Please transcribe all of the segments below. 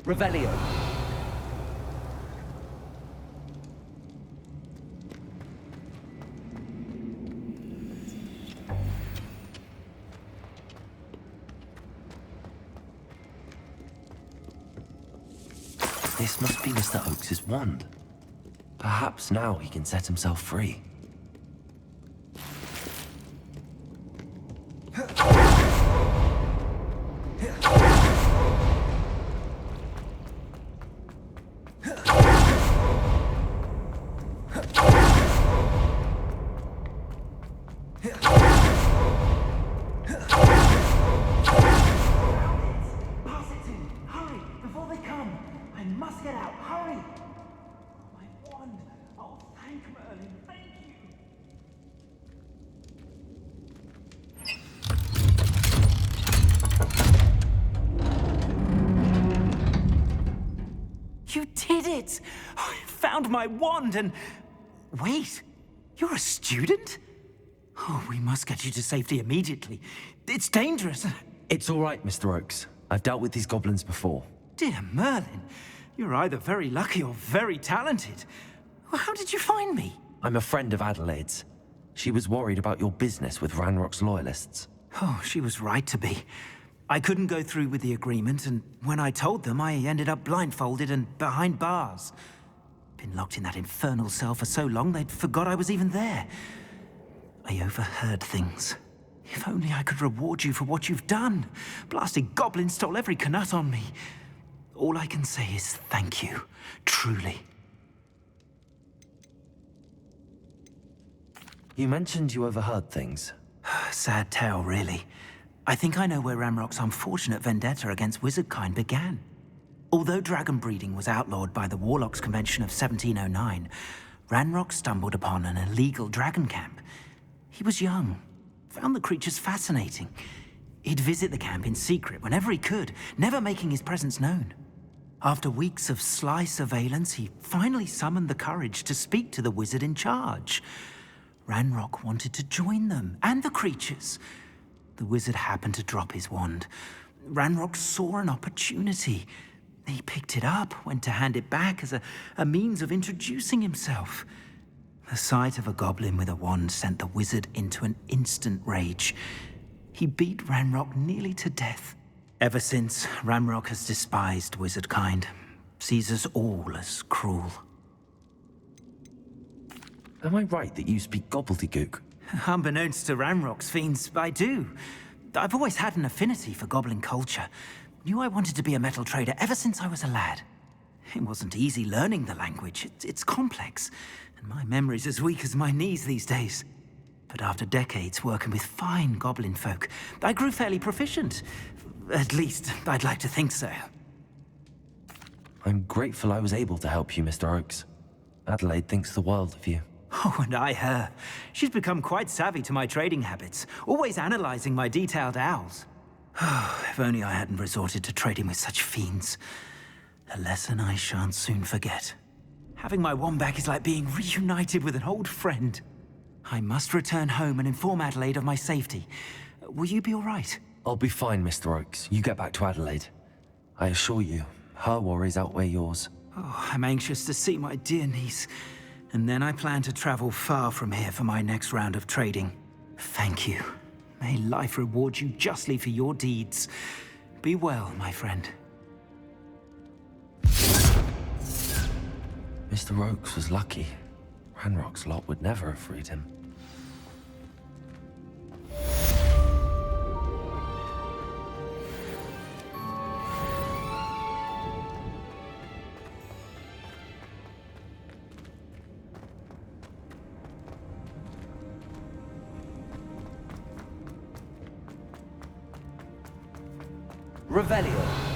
Revelio. This must be Mr. Oakes's wand. Perhaps now he can set himself free. You did it! I found my wand and... Wait, you're a student? Oh, we must get you to safety immediately. It's dangerous. It's all right, Mr. Oakes. I've dealt with these goblins before. Dear Merlin, you're either very lucky or very talented. Well, how did you find me? I'm a friend of Adelaide's. She was worried about your business with Ranrock's loyalists. Oh, she was right to be. I couldn't go through with the agreement, and when I told them, I ended up blindfolded and behind bars. Been locked in that infernal cell for so long, they'd forgot I was even there. I overheard things. If only I could reward you for what you've done. Blasted goblin stole every canut on me. All I can say is thank you, truly. You mentioned you overheard things. Sad tale, really. I think I know where Ranrock's unfortunate vendetta against wizardkind began. Although dragon breeding was outlawed by the Warlocks Convention of 1709, Ranrock stumbled upon an illegal dragon camp. He was young, found the creatures fascinating. He'd visit the camp in secret whenever he could, never making his presence known. After weeks of sly surveillance, he finally summoned the courage to speak to the wizard in charge. Ranrock wanted to join them, and the creatures. The wizard happened to drop his wand. Ranrock saw an opportunity. He picked it up, went to hand it back as a means of introducing himself. The sight of a goblin with a wand sent the wizard into an instant rage. He beat Ranrock nearly to death. Ever since, Ranrock has despised wizardkind, sees us all as cruel. Am I right that you speak gobbledygook? Unbeknownst to Ranrock's fiends, I do. I've always had an affinity for goblin culture. Knew I wanted to be a metal trader ever since I was a lad. It wasn't easy learning the language. It's complex, and my memory's as weak as my knees these days. But after decades working with fine goblin folk, I grew fairly proficient. At least, I'd like to think so. I'm grateful I was able to help you, Mr. Oakes. Adelaide thinks the world of you. Oh, and I her. She's become quite savvy to my trading habits, always analyzing my detailed owls. If only I hadn't resorted to trading with such fiends. A lesson I shan't soon forget. Having my wand back is like being reunited with an old friend. I must return home and inform Adelaide of my safety. Will you be all right? I'll be fine, Mr. Oakes. You get back to Adelaide. I assure you, her worries outweigh yours. Oh, I'm anxious to see my dear niece. And then I plan to travel far from here for my next round of trading. Thank you. May life reward you justly for your deeds. Be well, my friend. Mr. Oakes was lucky. Ranrock's lot would never have freed him. Revelio.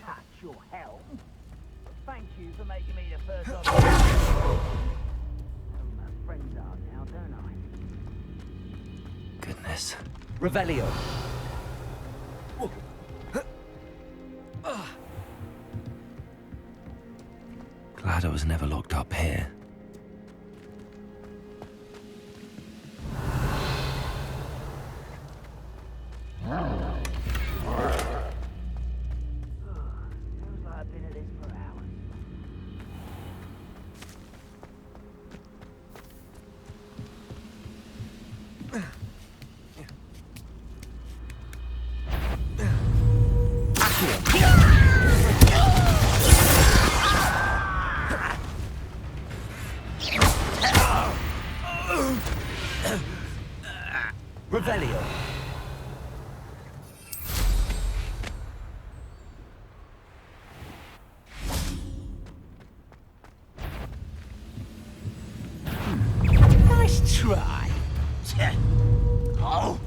touch your helm. Thank you for making me the first of who my friends are now, don't I? Goodness. Revelio. Glad I was never locked up here. Feels like I've been at this for hours. Revelio. Nice try. Oh.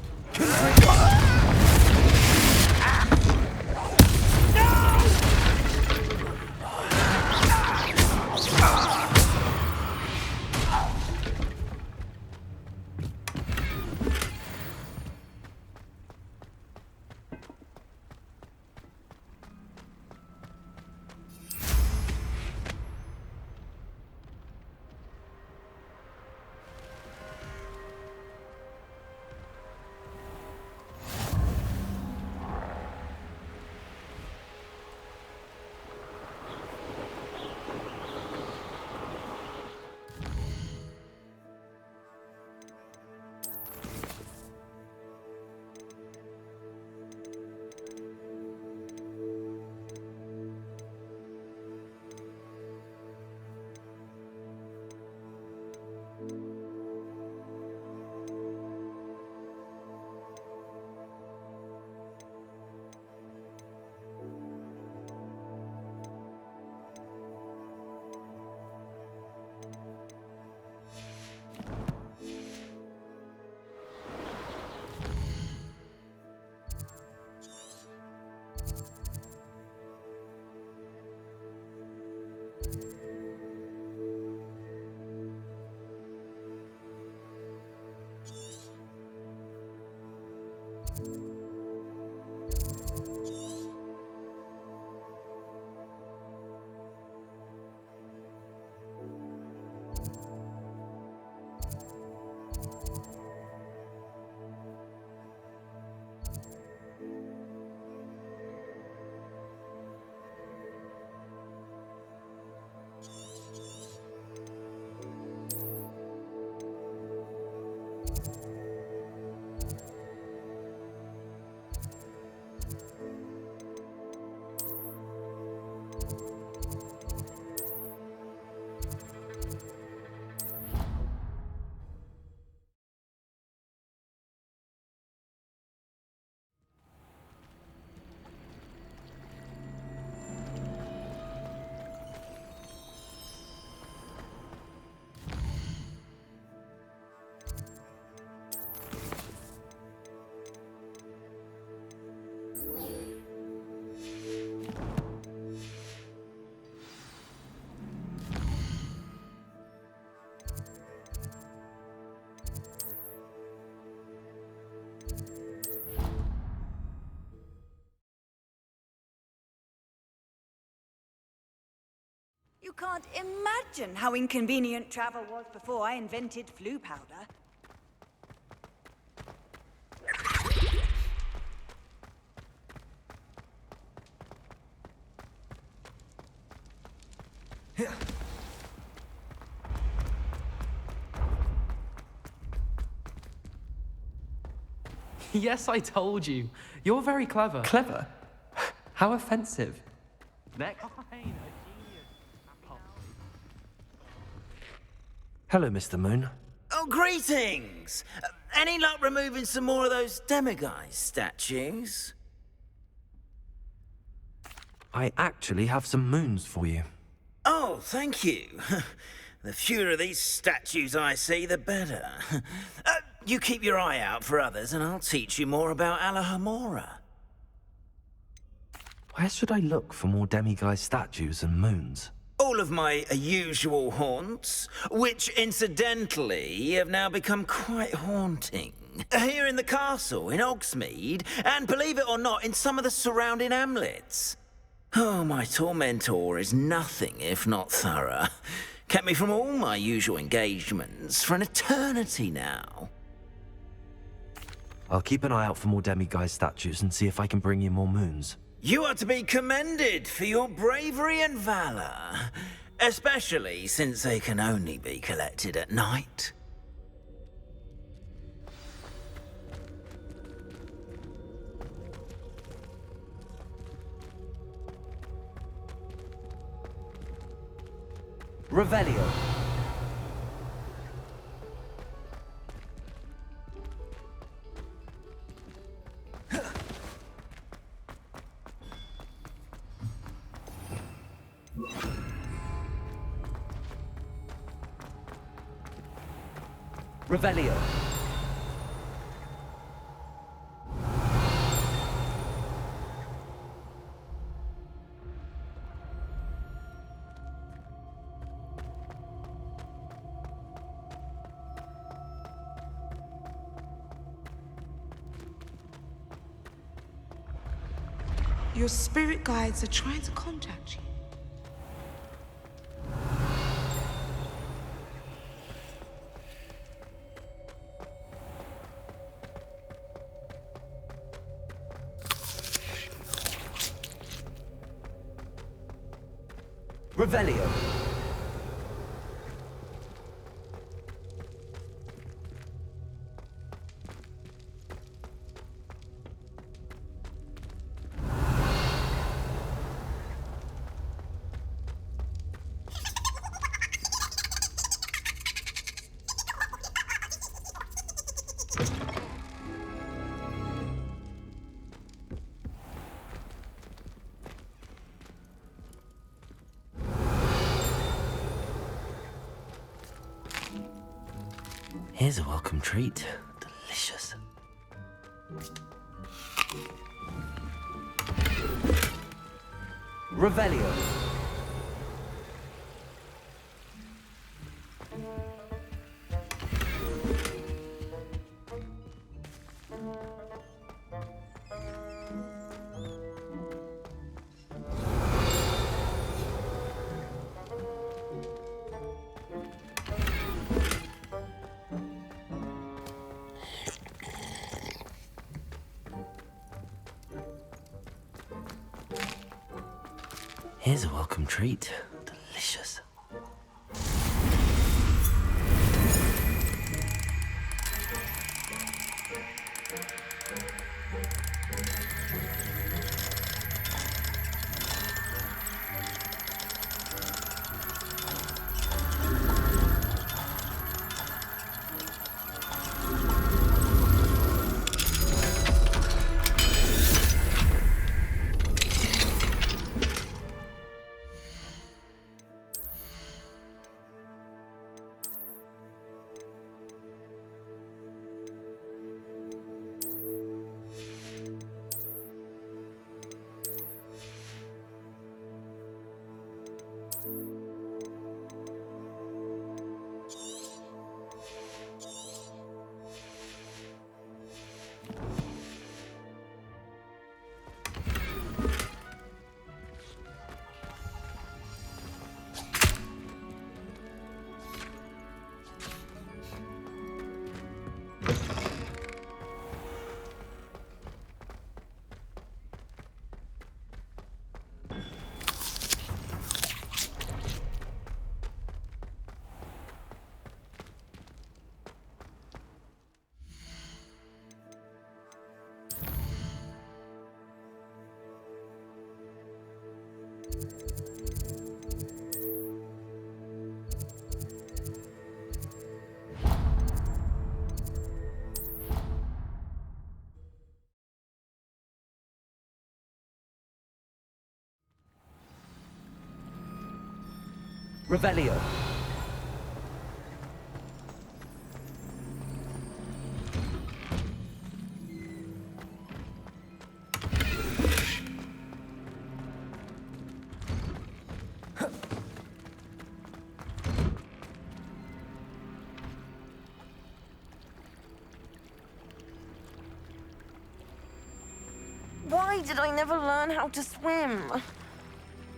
You can't imagine how inconvenient travel was before I invented flu powder. Yes, I told you. You're very clever. Clever? How offensive. Next. Hello, Mr. Moon. Oh, greetings! Any luck removing some more of those demiguise statues? I actually have some moons for you. Oh, thank you. The fewer of these statues I see, the better. You keep your eye out for others, and I'll teach you more about Alahomora. Where should I look for more demiguise statues and moons? All of my usual haunts, which incidentally have now become quite haunting. Here in the castle, in Hogsmeade, and believe it or not, in some of the surrounding hamlets. Oh, my tormentor is nothing if not thorough. Kept me from all my usual engagements for an eternity now. I'll keep an eye out for more demiguise statues and see if I can bring you more moons. You are to be commended for your bravery and valor, especially since they can only be collected at night. Revelio. Revelio. Your spirit guides are trying to contact you. Revelio. Here's a welcome treat. Delicious. Revelio. Here's a welcome treat. Delicious. Revelio. Why did I never learn how to swim?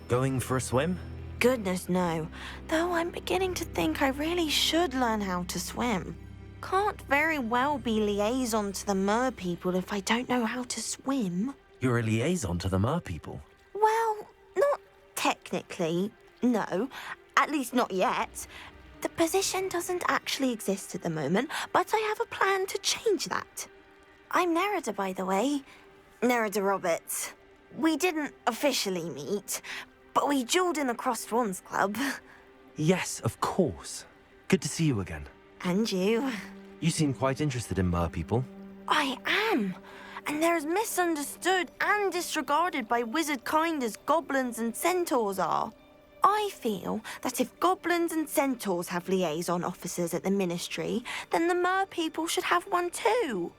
Going for a swim? Goodness, no. Though I'm beginning to think I really should learn how to swim. Can't very well be liaison to the mer people if I don't know how to swim. You're a liaison to the mer people. Well, not technically, no. At least not yet. The position doesn't actually exist at the moment, but I have a plan to change that. I'm Nerida, by the way. Nerida Roberts. We didn't officially meet, but we duelled in the Crossed Swans Club. Yes, of course. Good to see you again. And you. You seem quite interested in mer people. I am. And they're as misunderstood and disregarded by wizard kind as goblins and centaurs are. I feel that if goblins and centaurs have liaison officers at the Ministry, then the mer people should have one too.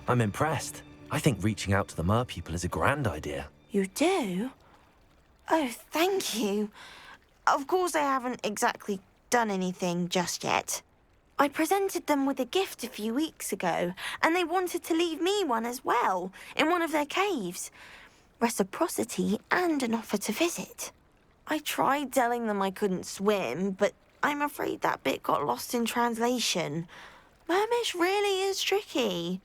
I'm impressed. I think reaching out to the mer people is a grand idea. You do? Oh, thank you. Of course I haven't exactly done anything just yet. I presented them with a gift a few weeks ago, and they wanted to leave me one as well, in one of their caves. Reciprocity and an offer to visit. I tried telling them I couldn't swim, but I'm afraid that bit got lost in translation. Mermish really is tricky.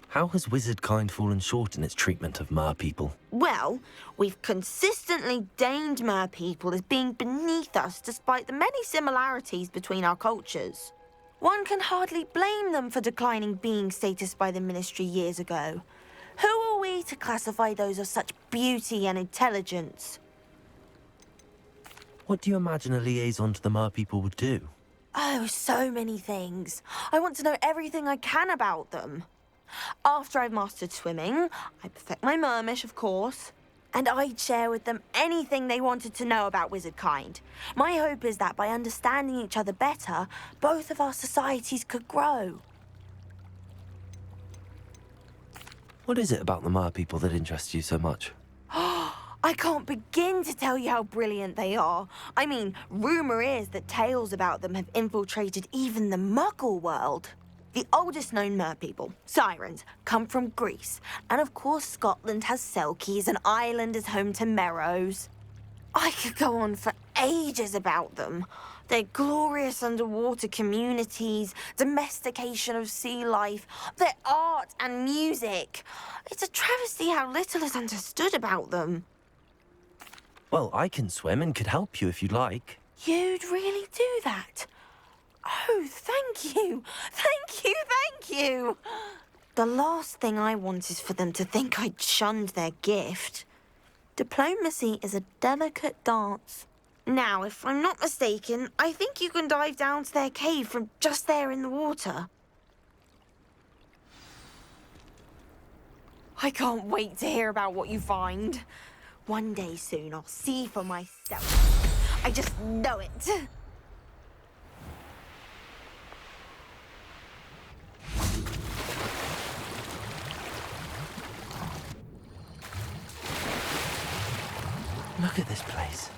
How has wizard kind fallen short in its treatment of mer people? Well, we've consistently deigned mer people as being beneath us despite the many similarities between our cultures. One can hardly blame them for declining being status by the Ministry years ago. Who are we to classify those of such beauty and intelligence? What do you imagine a liaison to the mer people would do? Oh, so many things. I want to know everything I can about them. After I've mastered swimming, I perfect my mermish, of course, and I'd share with them anything they wanted to know about wizard kind. My hope is that by understanding each other better, both of our societies could grow. What is it about the mer people that interests you so much? I can't begin to tell you how brilliant they are. I mean, rumour is that tales about them have infiltrated even the Muggle world. The oldest known mer people, sirens, come from Greece. And of course Scotland has Selkies and Ireland is home to Merrows. I could go on for ages about them. Their glorious underwater communities, domestication of sea life, their art and music. It's a travesty how little is understood about them. Well, I can swim and could help you if you'd like. You'd really do that? Oh, thank you. Thank you, thank you. The last thing I want is for them to think I'd shunned their gift. Diplomacy is a delicate dance. Now, if I'm not mistaken, I think you can dive down to their cave from just there in the water. I can't wait to hear about what you find. One day soon, I'll see for myself. I just know it. Look at this place.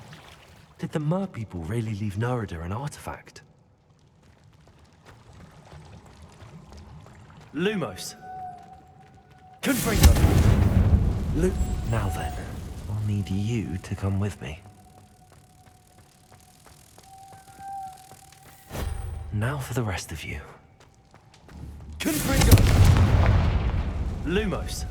Did the mer people really leave Nerida an artifact? Lumos! Confringo! Now then, I'll need you to come with me. Now for the rest of you. Confringo! Lumos!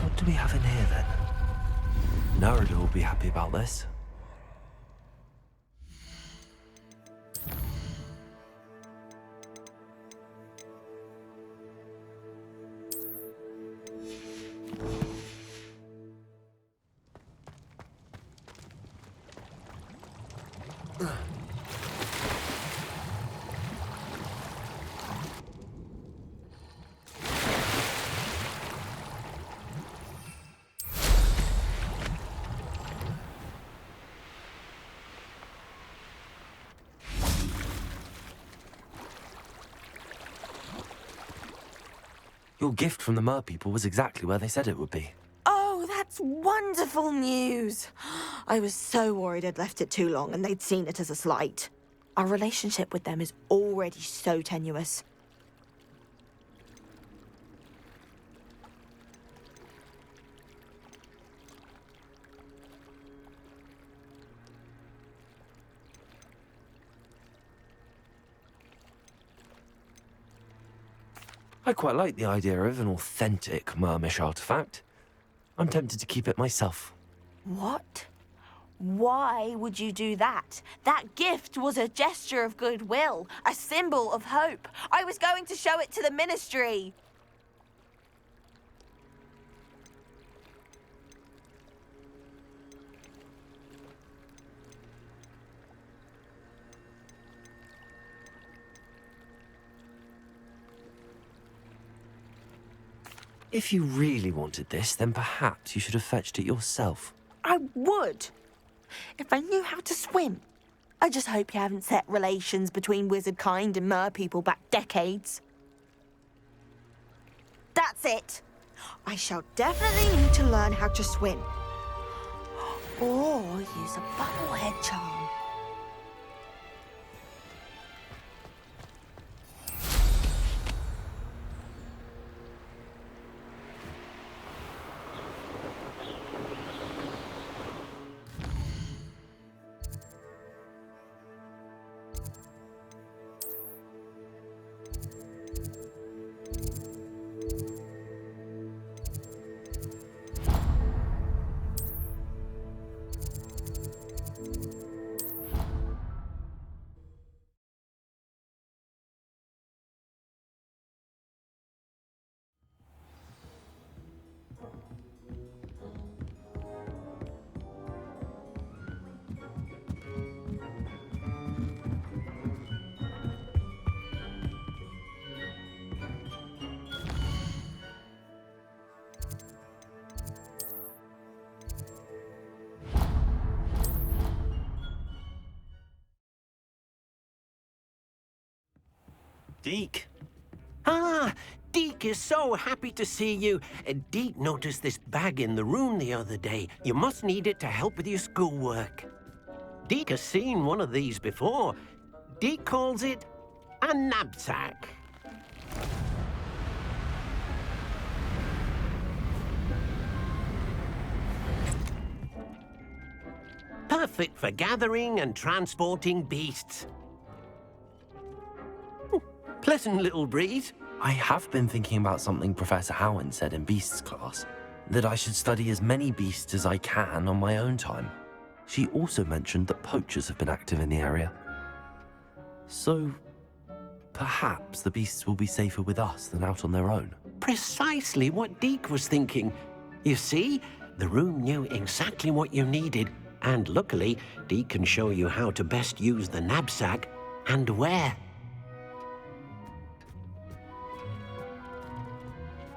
What do we have in here then? Nerida will be happy about this. Your gift from the mer people was exactly where they said it would be. Oh, that's wonderful news. I was so worried I'd left it too long and they'd seen it as a slight. Our relationship with them is already so tenuous. I quite like the idea of an authentic Mermish artifact. I'm tempted to keep it myself. What? Why would you do that? That gift was a gesture of goodwill, a symbol of hope. I was going to show it to the Ministry. If you really wanted this, then perhaps you should have fetched it yourself. I would, if I knew how to swim. I just hope you haven't set relations between wizard kind and mer people back decades. That's it. I shall definitely need to learn how to swim. Or use a bubblehead charm. Deke. Ah, Deke is so happy to see you. Deke noticed this bag in the room the other day. You must need it to help with your schoolwork. Deke has seen one of these before. Deke calls it a knapsack. Perfect for gathering and transporting beasts. Pleasant little breeze. I have been thinking about something Professor Howen said in Beasts class, that I should study as many beasts as I can on my own time. She also mentioned that poachers have been active in the area. So, perhaps the beasts will be safer with us than out on their own. Precisely what Deke was thinking. You see, the room knew exactly what you needed, and luckily, Deke can show you how to best use the knapsack and where.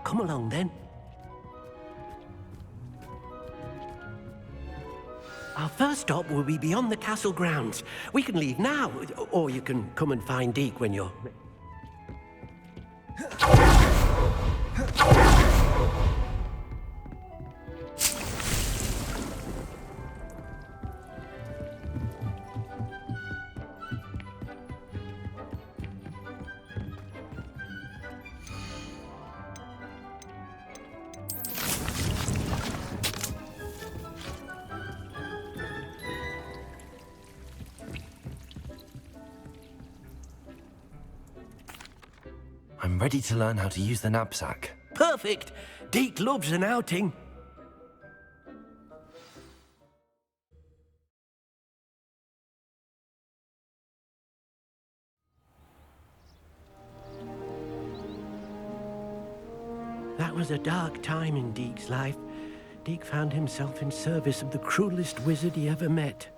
Come along, then. Our first stop will be beyond the castle grounds. We can leave now, or you can come and find Deke when you're... I'm ready to learn how to use the knapsack. Perfect! Deke loves an outing. That was a dark time in Deke's life. Deke found himself in service of the cruelest wizard he ever met.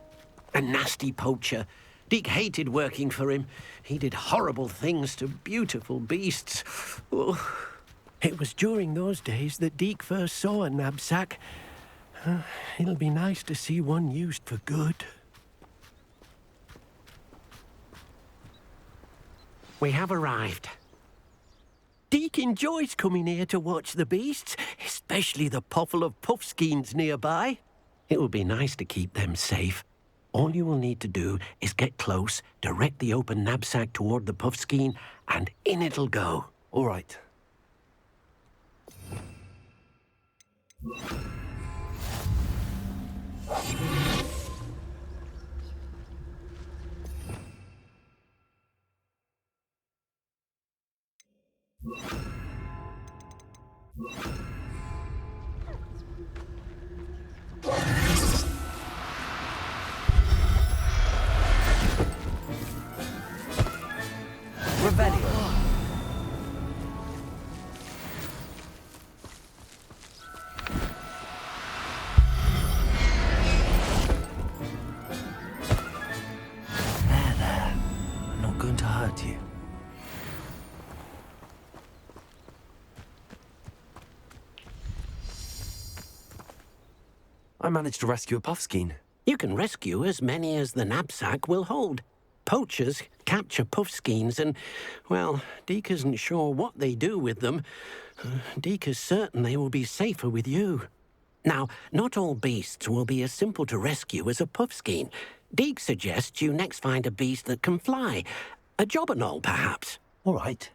A nasty poacher. Deke hated working for him. He did horrible things to beautiful beasts. Oh. It was during those days that Deke first saw a knapsack. It'll be nice to see one used for good. We have arrived. Deke Deek enjoys coming here to watch the beasts, especially the puffle of puffskeins nearby. It will be nice to keep them safe. All you will need to do is get close, direct the open knapsack toward the puffskein, and in it'll go. All right. Revelio. There. I'm not going to hurt you. I managed to rescue a puffskein. You can rescue as many as the knapsack will hold. Poachers capture puffskeins and, well, Deek isn't sure what they do with them. Deek is certain they will be safer with you. Now, not all beasts will be as simple to rescue as a puffskein. Deek suggests you next find a beast that can fly. A jobberknoll, perhaps. All right.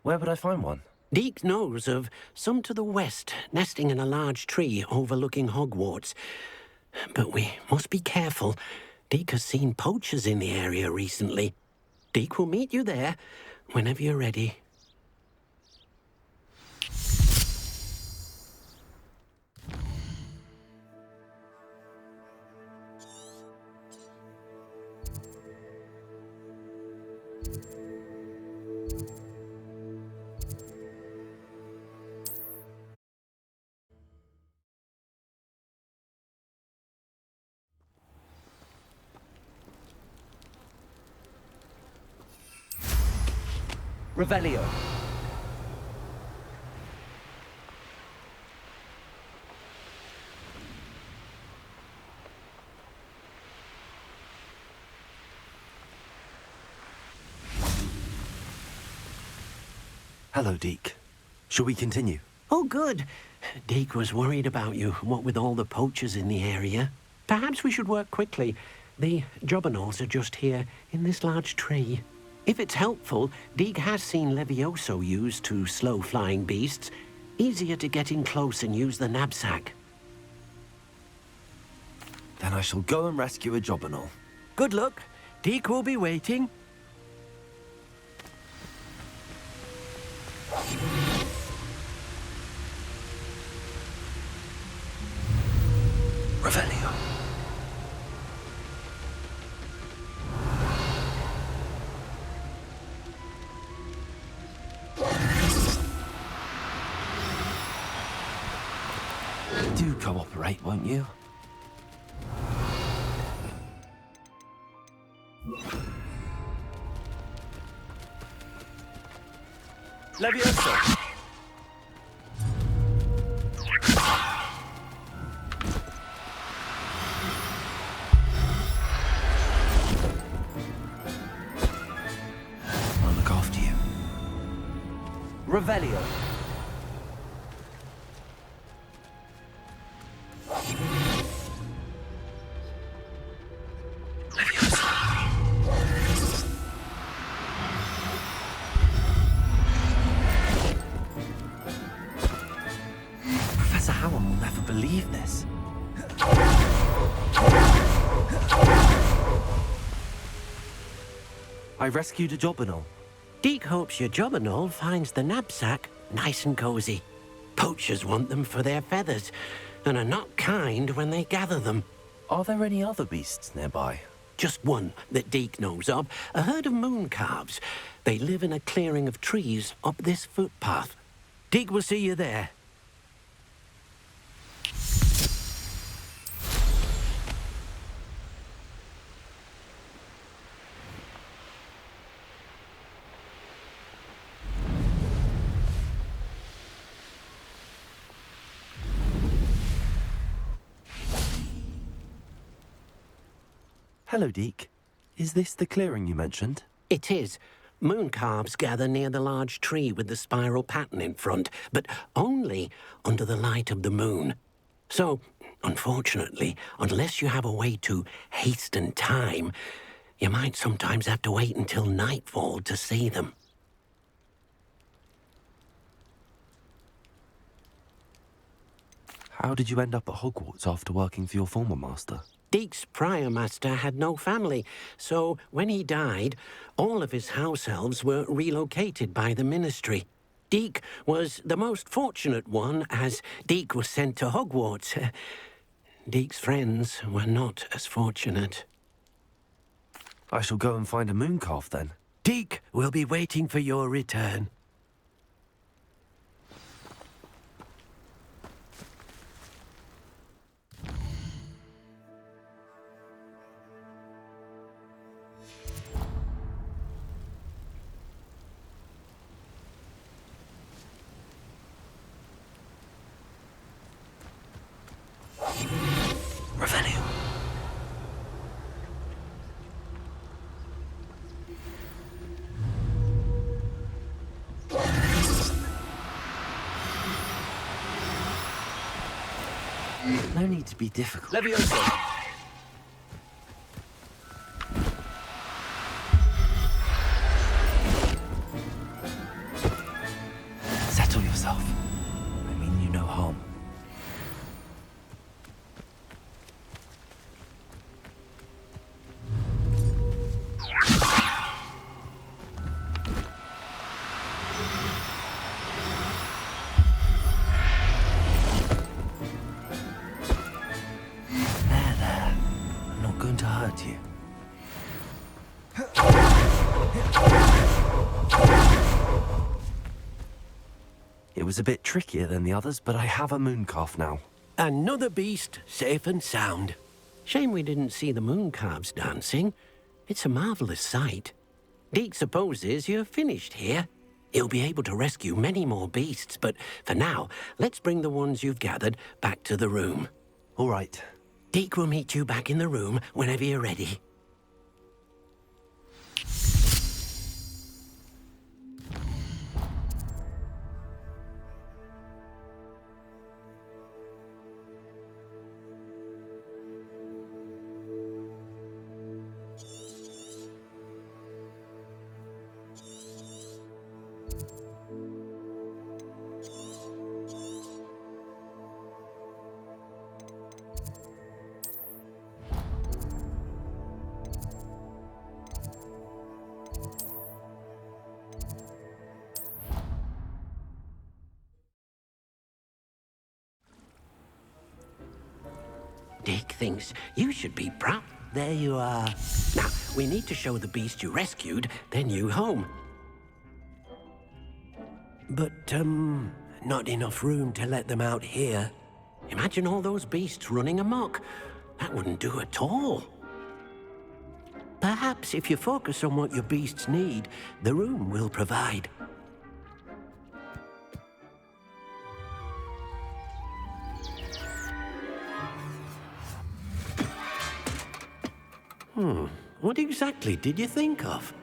Where would I find one? Deek knows of some to the west, nesting in a large tree overlooking Hogwarts. But we must be careful. Deek has seen poachers in the area recently. Deek will meet you there whenever you're ready. Revelio. Hello, Deek. Shall we continue? Oh, good. Deek was worried about you, what with all the poachers in the area. Perhaps we should work quickly. The jobberknolls are just here, in this large tree. If it's helpful, Deek has seen Levioso used to slow flying beasts. Easier to get in close and use the knapsack. Then I shall go and rescue a jobberknoll. Good luck. Deek will be waiting. Revelio. Do cooperate, won't you? Levioso. I'll look after you. Revelio. Professor Howard will never believe this. I rescued a jobberknoll. Deek hopes your jobberknoll finds the knapsack nice and cozy. Poachers want them for their feathers, and are not kind when they gather them. Are there any other beasts nearby? Just one that Deek knows of, a herd of moon calves. They live in a clearing of trees up this footpath. Deek will see you there. Hello, Deek. Is this the clearing you mentioned? It is. Moon calves gather near the large tree with the spiral pattern in front, but only under the light of the moon. So, unfortunately, unless you have a way to hasten time, you might sometimes have to wait until nightfall to see them. How did you end up at Hogwarts after working for your former master? Deek's prior master had no family, so when he died, all of his house elves were relocated by the ministry. Deek was the most fortunate one, as Deek was sent to Hogwarts. Deek's friends were not as fortunate. I shall go and find a mooncalf then. Deek will be waiting for your return. Revelio. No need to be difficult. Levioso. Settle yourself. I mean you no harm. There. I'm not going to hurt you. It was a bit trickier than the others, but I have a mooncalf now. Another beast, safe and sound. Shame we didn't see the moon calves dancing. It's a marvelous sight. Deek supposes you're finished here. He'll be able to rescue many more beasts, but for now, let's bring the ones you've gathered back to the room. All right. Deek will meet you back in the room whenever you're ready. Deek thinks you should be proud. There you are. Now, we need to show the beast you rescued their new home. But, not enough room to let them out here. Imagine all those beasts running amok. That wouldn't do at all. Perhaps if you focus on what your beasts need, the room will provide. What exactly did you think of?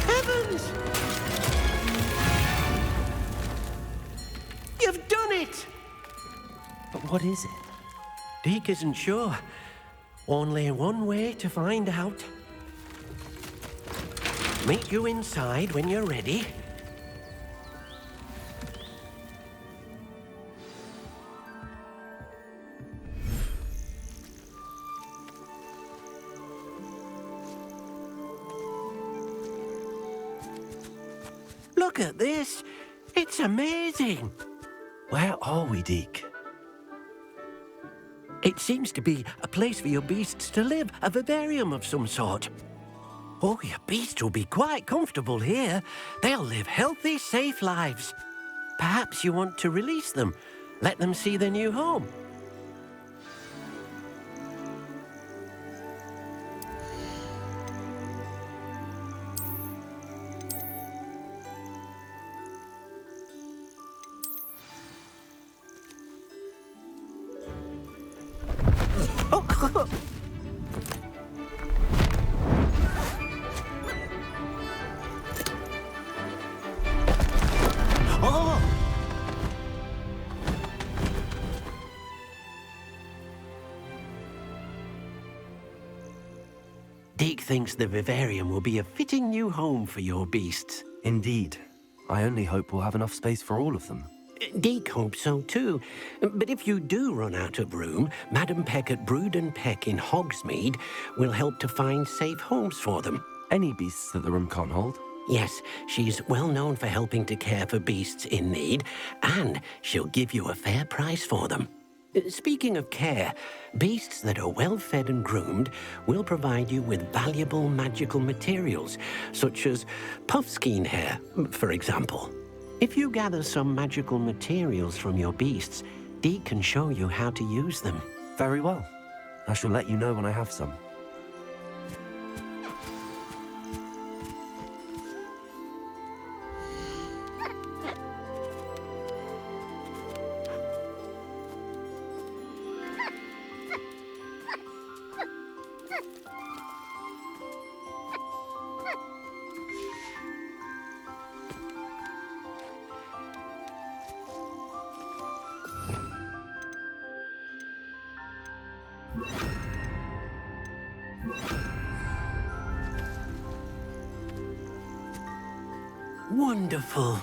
Heavens! You've done it! But what is it? Deek isn't sure. Only one way to find out. Meet you inside when you're ready. Look at this. It's amazing. Where are we, Deek? It seems to be a place for your beasts to live, a vivarium of some sort. Oh, your beasts will be quite comfortable here. They'll live healthy, safe lives. Perhaps you want to release them, let them see their new home. Deke thinks the vivarium will be a fitting new home for your beasts. Indeed. I only hope we'll have enough space for all of them. Deke hopes so too. But if you do run out of room, Madam Peck at Brood and Peck in Hogsmeade will help to find safe homes for them. Any beasts that the room can't hold? Yes, she's well known for helping to care for beasts in need, and she'll give you a fair price for them. Speaking of care, beasts that are well fed and groomed will provide you with valuable magical materials, such as puffskein hair, for example. If you gather some magical materials from your beasts, Deke can show you how to use them. Very well. I shall let you know when I have some. Wonderful.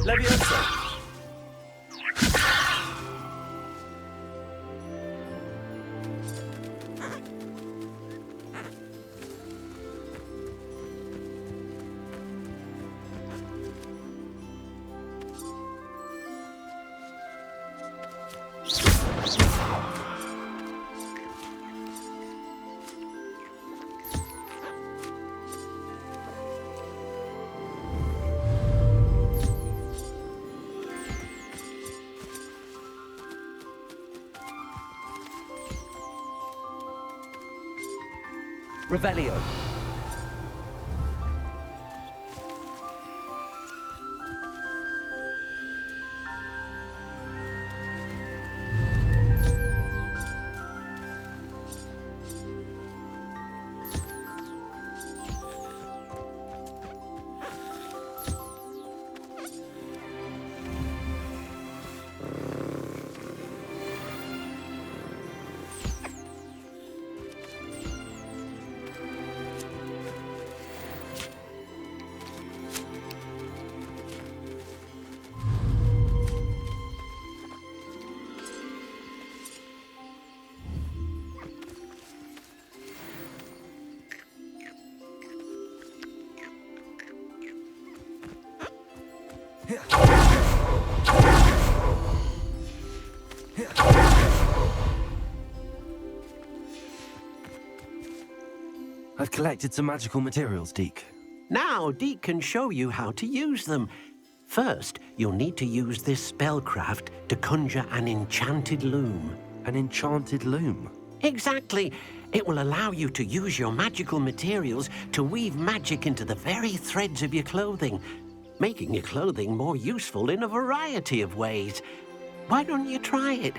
Leviosa. Revelio. I've collected some magical materials, Deke. Now, Deke can show you how to use them. First, you'll need to use this spellcraft to conjure an enchanted loom. An enchanted loom? Exactly. It will allow you to use your magical materials to weave magic into the very threads of your clothing, making your clothing more useful in a variety of ways. Why don't you try it?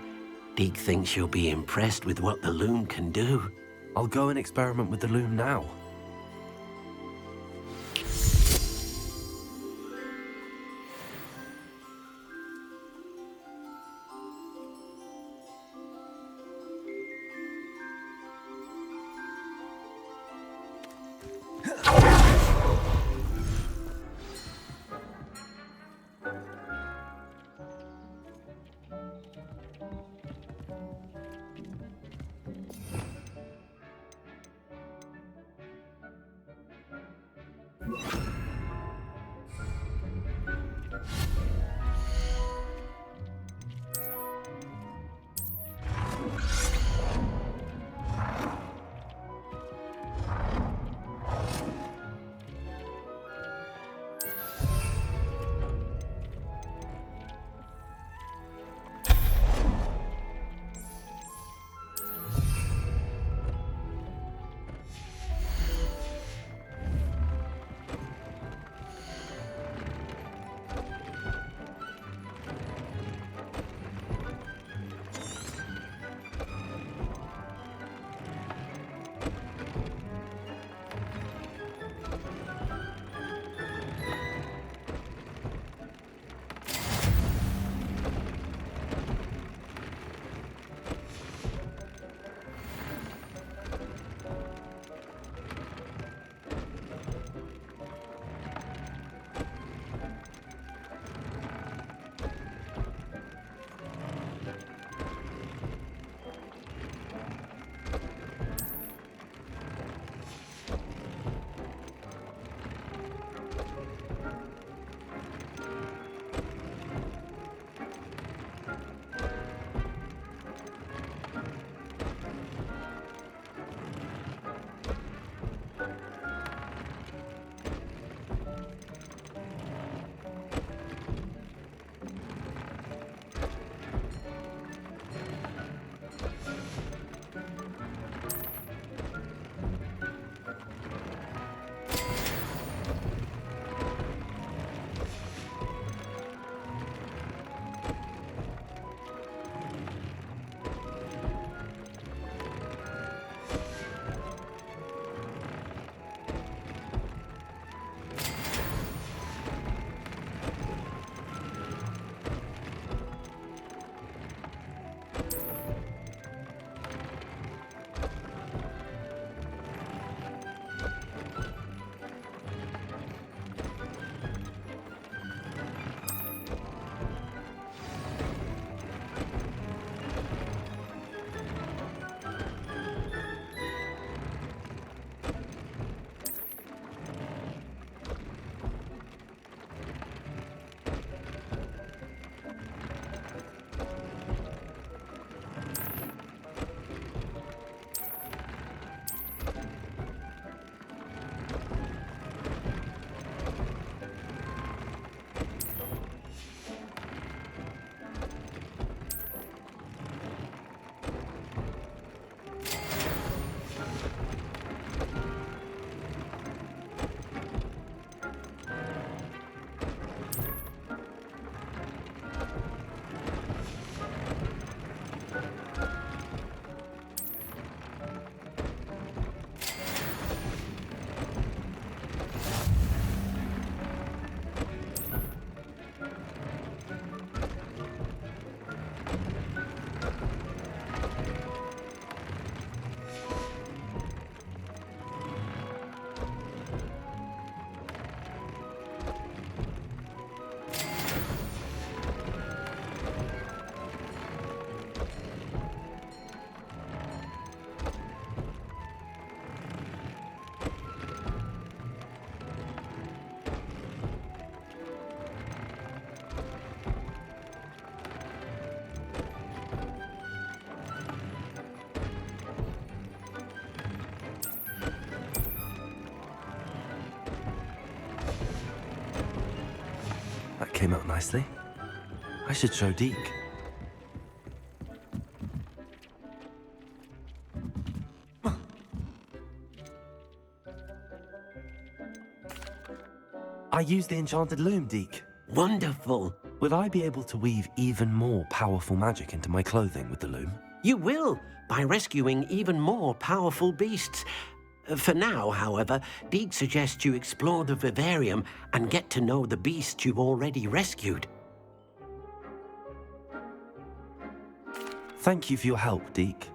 Deke thinks you'll be impressed with what the loom can do. I'll go and experiment with the loom now. came out nicely. I should show Deke. I used the enchanted loom, Deke. Wonderful. Will I be able to weave even more powerful magic into my clothing with the loom? You will, by rescuing even more powerful beasts. For now, however, Deke suggests you explore the vivarium and get to know the beasts you've already rescued. Thank you for your help, Deke.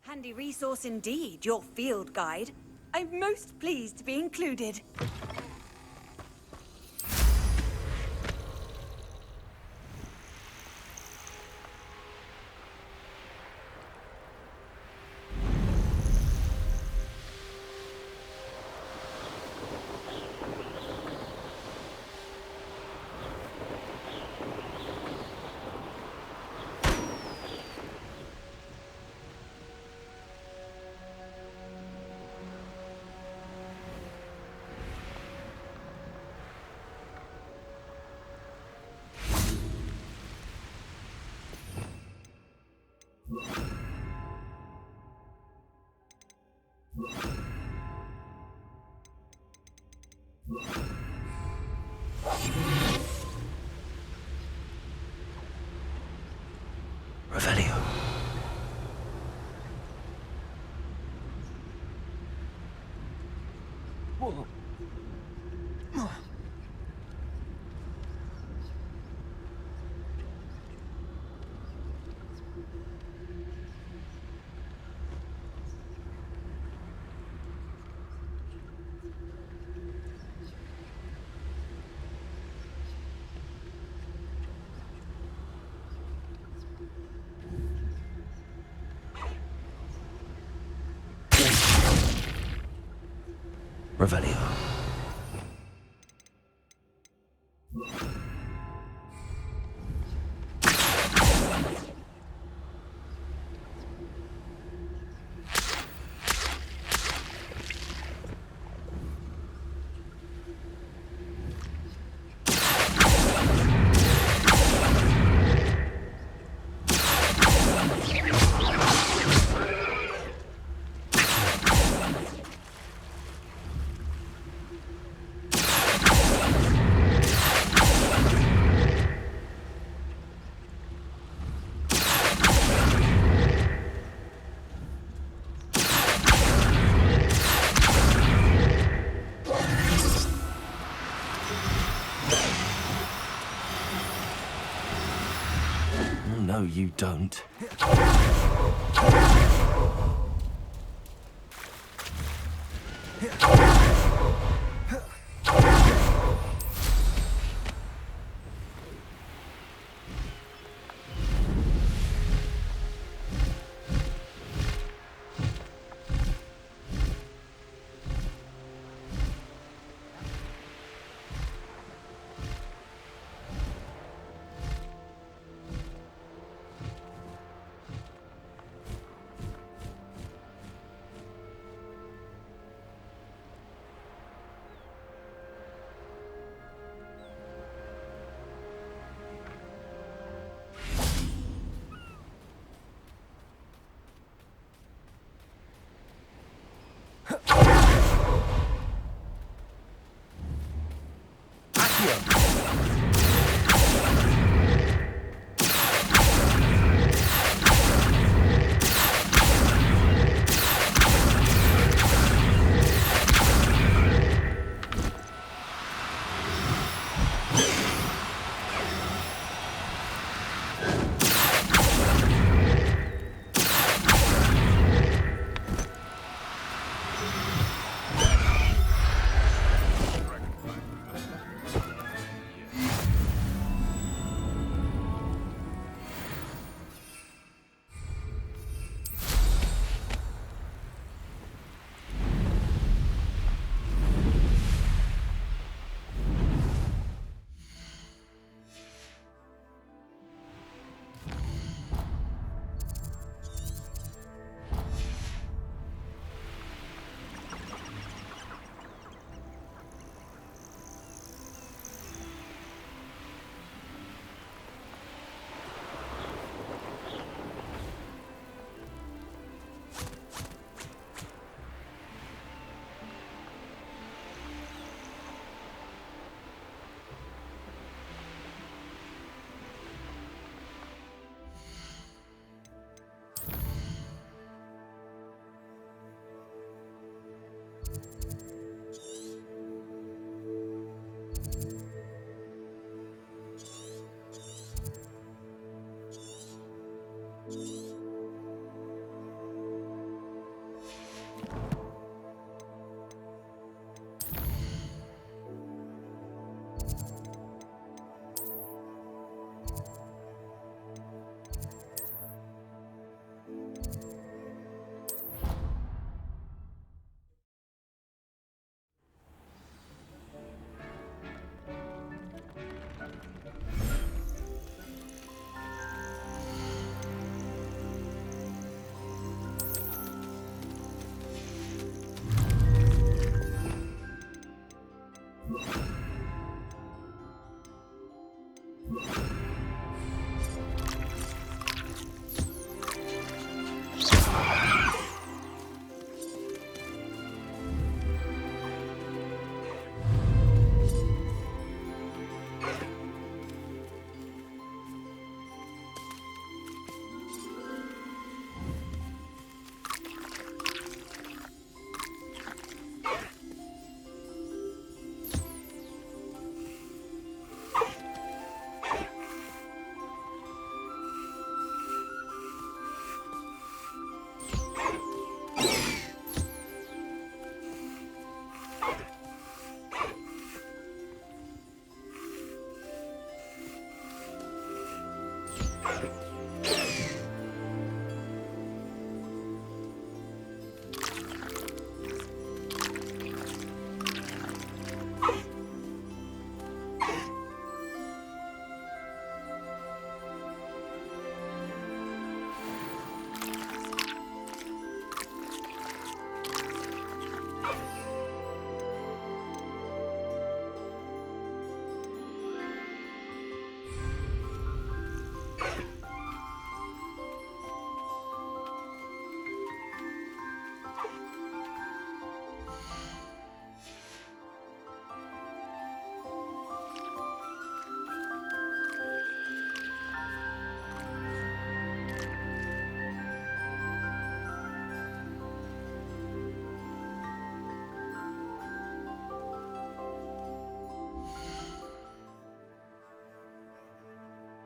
Handy resource indeed, your field guide. I'm most pleased to be included. Revelio. Whoa. Revelio. No, you don't. Yeah.